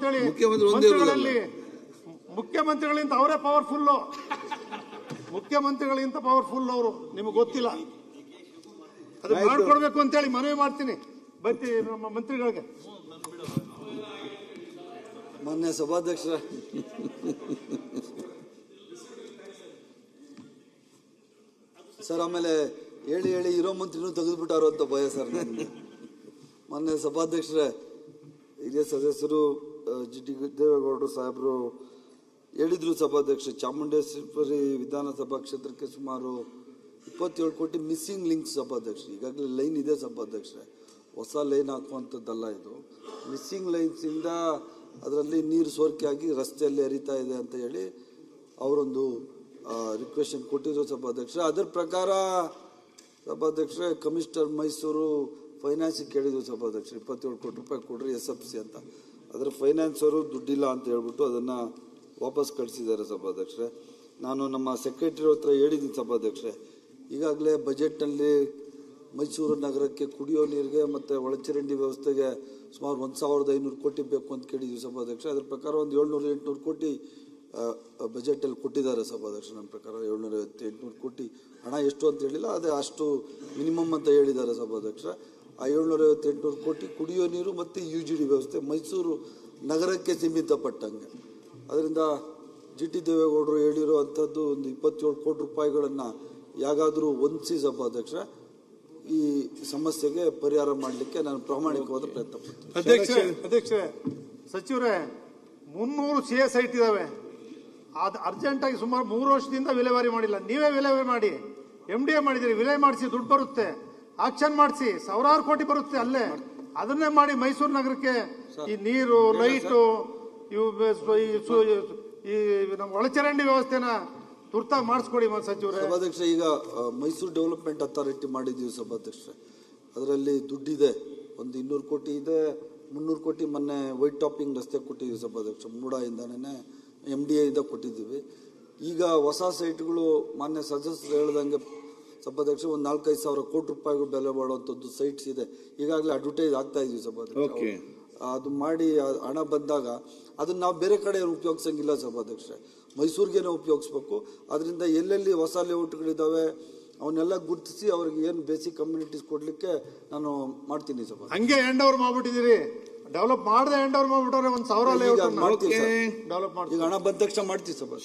ಅಂತೇಳಿ ಮುಖ್ಯಮಂತ್ರಿಗಳಲ್ಲಿ ಮುಖ್ಯಮಂತ್ರಿಗಳಿಂದ ಅವರೇ powerful, ಮುಖ್ಯಮಂತ್ರಿಗಳಿಂದ powerful ಅವರು, ನಿಮಗೆ ಗೊತ್ತಿಲ್ಲ. ಅದು ಮಾಡ್ಕೊಡ್ಬೇಕು ಅಂತೇಳಿ ಮನವಿ ಮಾಡ್ತೀನಿ ಬರ್ತಿ ನಮ್ಮ ಮಂತ್ರಿಗಳಿಗೆ. ಮಾನ್ಯ ಸಭಾಧ್ಯಕ್ಷ, ಸರ್ ಆಮೇಲೆ ಹೇಳಿ ಹೇಳಿ ಇರೋ ಮಂತ್ರಿನೂ ತೆಗೆದುಬಿಟ್ಟಾರೋ ಅಂತ ಭಯ ಸರ್ ನನಗೆ. ಮಾನ್ಯ ಸಭಾಧ್ಯಕ್ಷರೇ, ಹಿರಿಯ ಸದಸ್ಯರು ಜಿ ಟಿ ದೇವೇಗೌಡರು ಸಾಹೇಬರು ಹೇಳಿದ್ರು ಸಭಾಧ್ಯಕ್ಷ, ಚಾಮುಂಡೇಶ್ವರಿ ವಿಧಾನಸಭಾ ಕ್ಷೇತ್ರಕ್ಕೆ ಸುಮಾರು 27 ಕೋಟಿ ಮಿಸ್ಸಿಂಗ್ ಲಿಂಕ್ಸ್ ಸಭಾಧ್ಯಕ್ಷ. ಈಗಾಗಲೇ ಲೈನ್ ಇದೆ ಸಭಾಧ್ಯಕ್ಷರೇ, ಹೊಸ ಲೈನ್ ಹಾಕುವಂಥದ್ದಲ್ಲ ಇದು. ಮಿಸ್ಸಿಂಗ್ ಲೈನ್ಸಿಂದ ಅದರಲ್ಲಿ ನೀರು ಸೋರಿಕೆ ಆಗಿ ರಸ್ತೆಯಲ್ಲಿ ಹರಿತಾ ಇದೆ ಅಂತ ಹೇಳಿ ಅವರೊಂದು ರಿಕ್ವೆಷನ್ ಕೊಟ್ಟಿದ್ರು ಸಭಾಧ್ಯಕ್ಷ. ಅದರ ಪ್ರಕಾರ ಸಭಾಧ್ಯಕ್ಷರೇ ಕಮಿಷನರ್ ಮೈಸೂರು ಫೈನಾನ್ಸಿಗೆ ಕೇಳಿದ್ರು ಸಭಾಧ್ಯಕ್ಷರು, 27 ಕೋಟಿ ರೂಪಾಯಿ ಕೊಡ್ರಿ SFC ಅಂತ. ಅದರ ಫೈನಾನ್ಸರು ದುಡ್ಡಿಲ್ಲ ಅಂತ ಹೇಳ್ಬಿಟ್ಟು ಅದನ್ನು ವಾಪಸ್ ಕಳಿಸಿದ್ದಾರೆ ಸಭಾಧ್ಯಕ್ಷರೇ. ನಾನು ನಮ್ಮ ಸೆಕ್ರೆಟರಿ ಹತ್ರ ಹೇಳಿದ್ದೀನಿ ಸಭಾಧ್ಯಕ್ಷರೇ, ಈಗಾಗಲೇ ಬಜೆಟ್ನಲ್ಲಿ ಮೈಸೂರು ನಗರಕ್ಕೆ ಕುಡಿಯೋ ನೀರಿಗೆ ಮತ್ತು ಒಳಚರಂಡಿ ವ್ಯವಸ್ಥೆಗೆ ಸುಮಾರು 1500 ಕೋಟಿ ಬೇಕು ಅಂತ ಕೇಳಿದ್ವಿ ಸಭಾಧ್ಯಕ್ಷ. ಅದ್ರ ಪ್ರಕಾರ ಒಂದು 700-800 ಕೋಟಿ ಬಜೆಟಲ್ಲಿ ಕೊಟ್ಟಿದ್ದಾರೆ ಸಭಾಧ್ಯಕ್ಷ. ನನ್ನ ಪ್ರಕಾರ 750-800 ಕೋಟಿ ಹಣ ಎಷ್ಟು ಅಂತ ಹೇಳಿಲ್ಲ, ಅದೇ ಅಷ್ಟು ಮಿನಿಮಮ್ ಅಂತ ಹೇಳಿದ್ದಾರೆ ಸಭಾಧ್ಯಕ್ಷ. ಆ 750-800 ಕೋಟಿ ಕುಡಿಯೋ ನೀರು ಮತ್ತು UGD ವ್ಯವಸ್ಥೆ ಮೈಸೂರು ನಗರಕ್ಕೆ ಸೀಮಿತಪಟ್ಟಂಗೆ. ಅದರಿಂದ ಜಿ ಟಿ ದೇವೇಗೌಡರು ಹೇಳಿರೋ ಅಂಥದ್ದು ಒಂದು 27 ಕೋಟಿ ರೂಪಾಯಿಗಳನ್ನು ಯಾಗಾದರೂ ಹೊಂದಿಸಿ ಸಭಾಧ್ಯಕ್ಷ ಈ ಸಮಸ್ಯೆಗೆ ಪರಿಹಾರ ಮಾಡಲಿಕ್ಕೆ ನಾನು ಪ್ರಾಮಾಣಿಕವಾದ ಪ್ರಯತ್ನ ಪಡ್ತೀನಿ. ಅಧ್ಯಕ್ಷರೇ, ಸಚಿವರೇ, 300 CS ಸೈಟ್ ಇದಾವೆ. ಅದು ಅರ್ಜೆಂಟಾಗಿ ಸುಮಾರು 3 ವರ್ಷದಿಂದ ವಿಲೇವಾರಿ ಮಾಡಿಲ್ಲ. ನೀವೇ ವಿಲೇವಾರಿ ಮಾಡಿ, MDA ಮಾಡಿದಿರಿ, ವಿಲೇ ಮಾಡಿಸಿ ದುಡ್ಡು ಬರುತ್ತೆ, ಆಕ್ಷನ್ ಮಾಡಿಸಿ, ಸಾವಿರಾರು ಕೋಟಿ ಬರುತ್ತೆ ಅಲ್ಲೇ. ಅದನ್ನೇ ಮಾಡಿ ಮೈಸೂರು ನಗರಕ್ಕೆ ಈ ನೀರು, ಲೈಟು, ಈ ನಮ್ಮ ಒಳಚರಂಡಿ ವ್ಯವಸ್ಥೆನ ತುರ್ತಾಗಿ ಮಾಡಿಸ್ಕೊಡಿ ಸಚಿವರೇ. ಸಭಾಧ್ಯಕ್ಷ, ಈಗ ಮೈಸೂರು ಡೆವಲಪ್ಮೆಂಟ್ ಅಥಾರಿಟಿ ಮಾಡಿದ್ದೀವಿ ಸಭಾಧ್ಯಕ್ಷ. ಅದರಲ್ಲಿ ದುಡ್ಡಿದೆ, ಒಂದು 200 ಕೋಟಿ ಇದೆ, 300 ಕೋಟಿ ಮೊನ್ನೆ ವೈಟ್ ಟಾಪಿಂಗ್ ರಸ್ತೆ ಕೊಟ್ಟಿದ್ದೀವಿ ಸಭಾಧ್ಯಕ್ಷ. ಮೂಡಾಯಿಂದನೇ MDA ಇಂದ ಕೊಟ್ಟಿದ್ದೀವಿ. ಈಗ ಹೊಸ ಸೈಟ್ಗಳು ಮಾನ್ಯ ಸದಸ್ಯರು ಹೇಳ್ದಂಗೆ ಸಭಾಧ್ಯಕ್ಷ ಒಂದು 4-5 ಸಾವಿರ ಕೋಟಿ ರೂಪಾಯಿಗಳು ಬೆಲೆ ಬಾಳುವಂಥದ್ದು ಸೈಟ್ಸ್ ಇದೆ. ಈಗಾಗಲೇ ಅಡ್ವರ್ಟೈಸ್ ಆಗ್ತಾ ಇದೀವಿ ಸಭಾಧ್ಯಕ್ಷ. ಅದು ಮಾಡಿ ಹಣ ಬಂದಾಗ ಅದನ್ನು ನಾವು ಬೇರೆ ಕಡೆ ಉಪಯೋಗಿಸಂಗಿಲ್ಲ ಸಭಾಧ್ಯಕ್ಷ, ಮೈಸೂರಿಗೇನೆ ಉಪಯೋಗಿಸ್ಬೇಕು. ಅದರಿಂದ ಎಲ್ಲೆಲ್ಲಿ ಹೊಸ ಲೇಔಟ್ಗಳಿದ್ದಾವೆ ಅವನ್ನೆಲ್ಲ ಗುರುತಿಸಿ ಅವ್ರಿಗೆ ಏನು ಬೇಸಿಕ್ ಕಮ್ಯುನಿಟೀಸ್ ಕೊಡ್ಲಿಕ್ಕೆ ನಾನು ಮಾಡ್ತೀನಿ ಸಭಾ. ಹಂಗೆ ಹ್ಯಾಂಡ್ ಓವರ್ ಮಾಡ್ಬಿಟ್ಟಿದ್ದೀರಿ, ಡೆವಲಪ್ ಮಾಡದೆ ಹ್ಯಾಂಡ್ ಓವರ್ ಮಾಡ್ಬಿಟ್ಟವ್ರೆ. 1000 ಲೇಔಟ್ ಮಾಡ್ತೀವಿ ಡೆವಲಪ್ ಮಾಡಿ, ಈಗ ಹಣ ಬಂದ ತಕ್ಷಣ ಮಾಡ್ತೀವಿ ಸಭಾ.